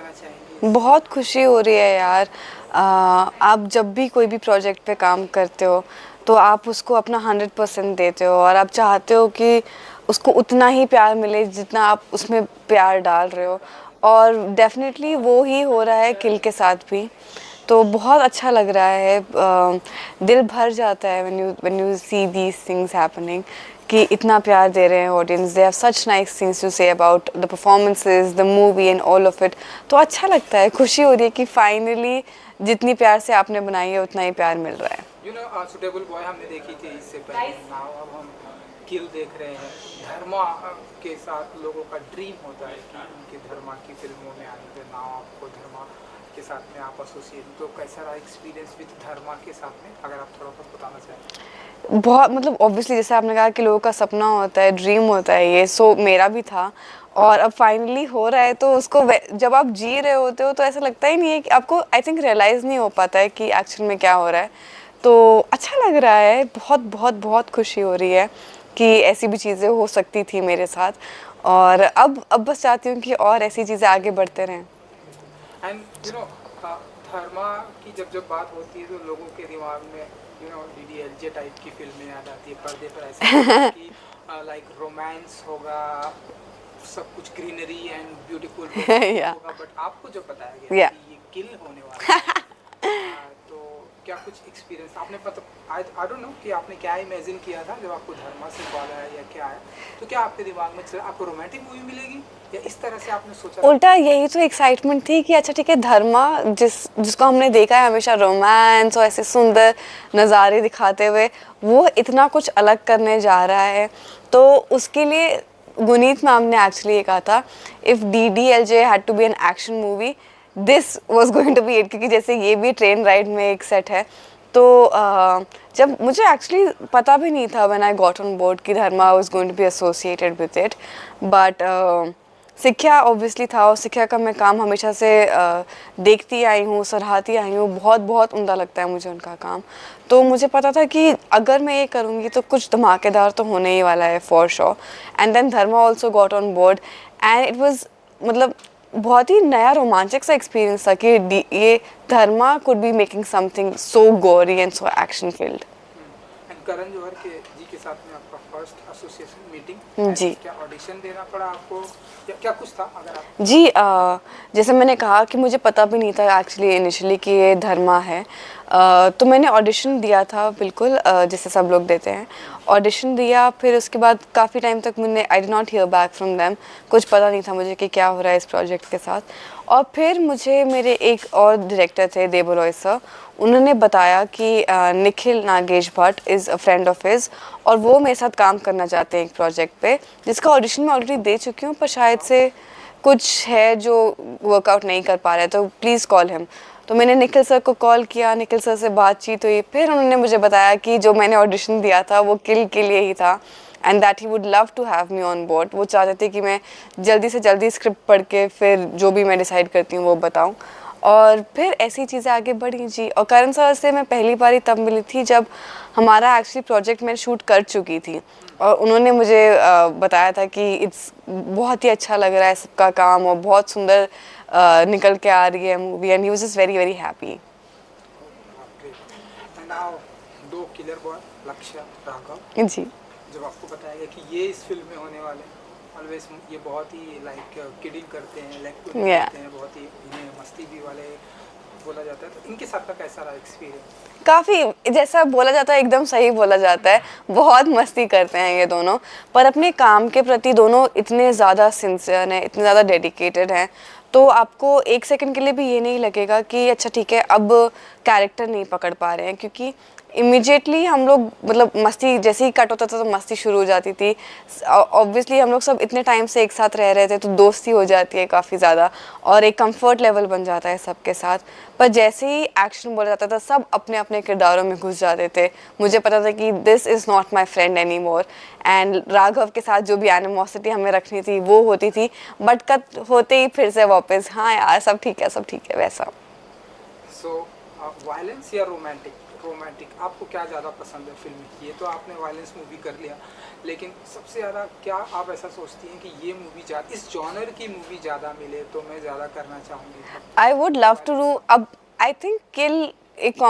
कहना चाहेंगे? बहुत खुशी हो रही है यार। आप जब भी कोई भी प्रोजेक्ट पे काम करते हो तो आप उसको अपना 100% देते हो और आप चाहते हो कि उसको उतना ही प्यार मिले जितना आप उसमें प्यार डाल रहे हो, और डेफिनेटली वो ही हो रहा है किल के साथ भी। तो बहुत अच्छा लग रहा है, दिल भर जाता है when you see these things happening, कि इतना प्यार दे रहे हैं audience, they have such nice things to say about the performances, the movie and all of it. तो अच्छा लगता है, खुशी हो रही है कि फाइनली जितनी प्यार से आपने बनाई है उतना ही प्यार मिल रहा है। सुटेबल बॉय हमने देखी थी इससे पहले, नाउ अब हम किल देख रहे हैं। धर्मा के साथ लोगों का ड्रीम होता है कि उनके धर्मा की फिल्मों में आने के, नाउ आपको धर्मा के साथ में आप एसोसिएट, तो कैसा रहा एक्सपीरियंस विद धर्मा के साथ में, अगर आप थोड़ा बहुत बताना चाहें? बहुत मतलब ऑब्वियसली जैसे आपने कहा कि लोगों का सपना होता है, ड्रीम होता है, ये सो मेरा भी था। और अब फाइनली हो रहा है तो उसको जब आप जी रहे होते हो तो ऐसा लगता ही नहीं है कि आपको, आई थिंक रियलाइज़ नहीं हो पाता है कि एक्चुअल में क्या हो रहा है। तो अच्छा लग रहा है, बहुत बहुत बहुत खुशी हो रही है कि ऐसी भी चीज़ें हो सकती थी मेरे साथ। और अब बस चाहती हूँ कि और ऐसी चीज़ें आगे बढ़ते रहें। एंड धर्मा की जब बात होती है तो लोगों के दिमाग में डीडीएलजे टाइप की फिल्में याद आती है, पर्दे पर ऐसा कि लाइक रोमांस होगा, सब कुछ ग्रीनरी एंड ब्यूटीफुल या होगा, बट आपको जो बताया गया कि ये किल होने वाला है, तो क्या कुछ एक्सपीरियंस आपने, मतलब आई डोंट नो कि आपने क्या इमेजिन किया था जब आपको धर्मा से कॉल आया या क्या आया, तो क्या आपके दिमाग में चला आपको रोमांटिक मूवी मिलेगी या इस तरह से आपने सोचा? उल्टा यही तो एक्साइटमेंट थी कि अच्छा ठीक है, धर्मा जिसको हमने देखा है हमेशा रोमांस और ऐसे सुंदर नज़ारे दिखाते हुए, वो इतना कुछ अलग करने जा रहा है। तो उसके लिए गुनीत मैम ने एक्चुअली ये कहा था, if DDLJ had to be an action movie, this was going to be it, क्योंकि जैसे ये भी ट्रेन राइड में एक सेट है। तो जब मुझे एक्चुअली पता भी नहीं था when I got on board कि Dharma was going to be associated with it, but Sikhya obviously था, और सिक्ख्या का मैं काम हमेशा से देखती आई हूँ, सराहती आई हूँ, बहुत बहुत उम्दा लगता है मुझे उनका काम। तो मुझे पता था कि अगर मैं ये करूँगी तो कुछ धमाकेदार तो होने ही वाला है for sure. And then Dharma also got on board and it was, मतलब बहुत ही नया रोमांचक सा एक्सपीरियंस था कि ये Dharma could be making something so gory and so action filled. Karan Johar के जी के साथ में आपका फर्स्ट एसोसिएशन मीटिंग जी क्या ऑडिशन देना पड़ा आपको या क्या कुछ था, अगर आप? जी, जैसे मैंने कहा कि मुझे पता भी नहीं था एक्चुअली इनिशियली कि ये धर्मा है। तो मैंने ऑडिशन दिया था बिल्कुल, जैसे सब लोग देते हैं, ऑडिशन दिया। फिर उसके बाद काफ़ी टाइम तक मैंने, I did not hear back from them, कुछ पता नहीं था मुझे कि क्या हो रहा है इस प्रोजेक्ट के साथ। और फिर मुझे मेरे एक और डायरेक्टर थे, देबरॉय सर, उन्होंने बताया कि Nikhil Nagesh Bhatt is a friend of his, और वो मेरे साथ काम करना चाहते हैं एक प्रोजेक्ट पे, जिसका ऑडिशन मैं ऑलरेडी दे चुकी हूँ, पर शायद से कुछ है जो वर्कआउट नहीं कर पा रहे, तो प्लीज़ कॉल हिम। तो मैंने निखिल सर को कॉल किया, निखिल सर से बातचीत हुई, फिर उन्होंने मुझे बताया कि जो मैंने ऑडिशन दिया था वो किल के लिए ही था, and that he would love to have me on board. वो चाहते थे कि मैं जल्दी से जल्दी स्क्रिप्ट पढ़ के फिर जो भी मैं डिसाइड करती हूँ वो बताऊँ। और फिर ऐसी चीज़ें आगे बढ़ी जी। और करण सर से मैं पहली बार ही तब मिली थी जब हमारा एक्चुअली प्रोजेक्ट मैं शूट कर चुकी थी, और उन्होंने मुझे बताया था कि इट्स बहुत ही अच्छा लग रहा है सबका काम, और बहुत सुंदर निकल के आ रही है movie, and he was just very very happy. Now दो किलर बॉय लक्ष्य राघव, जी जब आपको बताया गया कि ये इस फिल्म में होने वाले, ऑलवेज ये बहुत ही लाइक किडिंग करते हैं, लाइक करते हैं, बहुत ही इन्हें मस्ती भी वाले बोला जाता है, तो इनके साथ का कैसा रहा एक्सपीरियंस? काफ़ी, जैसा बोला जाता है एकदम सही बोला जाता है, बहुत मस्ती करते हैं ये दोनों, पर अपने काम के प्रति दोनों इतने ज़्यादा सिंसियर हैं, इतने ज़्यादा डेडिकेटेड हैं, तो आपको एक सेकंड के लिए भी ये नहीं लगेगा कि अच्छा ठीक है अब कैरेक्टर नहीं पकड़ पा रहे हैं, क्योंकि इमिजिएटली हम लोग, मतलब मस्ती जैसे ही कट होता था तो मस्ती शुरू हो जाती थी। ऑब्वियसली हम लोग सब इतने टाइम से एक साथ रह रहे थे तो दोस्ती हो जाती है काफ़ी ज़्यादा, और एक कंफर्ट लेवल बन जाता है सबके साथ। पर जैसे ही एक्शन बोला जाता था सब अपने अपने किरदारों में घुस जाते थे। मुझे पता था कि this is not my friend any more, and Raghav के साथ जो भी एनिमोसिटी हमें रखनी थी वो होती थी, बट कट होते ही फिर से वापस हाँ यार सब ठीक है सब ठीक है, वैसा। सो वायलेंस या रोमांटिक रोमांटिक, आपको क्या ज़्यादा पसंद है फिल्म? ये तो आपने वायलेंस मूवी कर लिया, लेकिन सबसे ज़्यादा क्या आप ऐसा सोचती हैं कि ये मूवी ज़्यादा, इस जॉनर की मूवी ज़्यादा मिले तो मैं ज़्यादा करना चाहूँगी? I would love to do, अब आई थिंक किल एक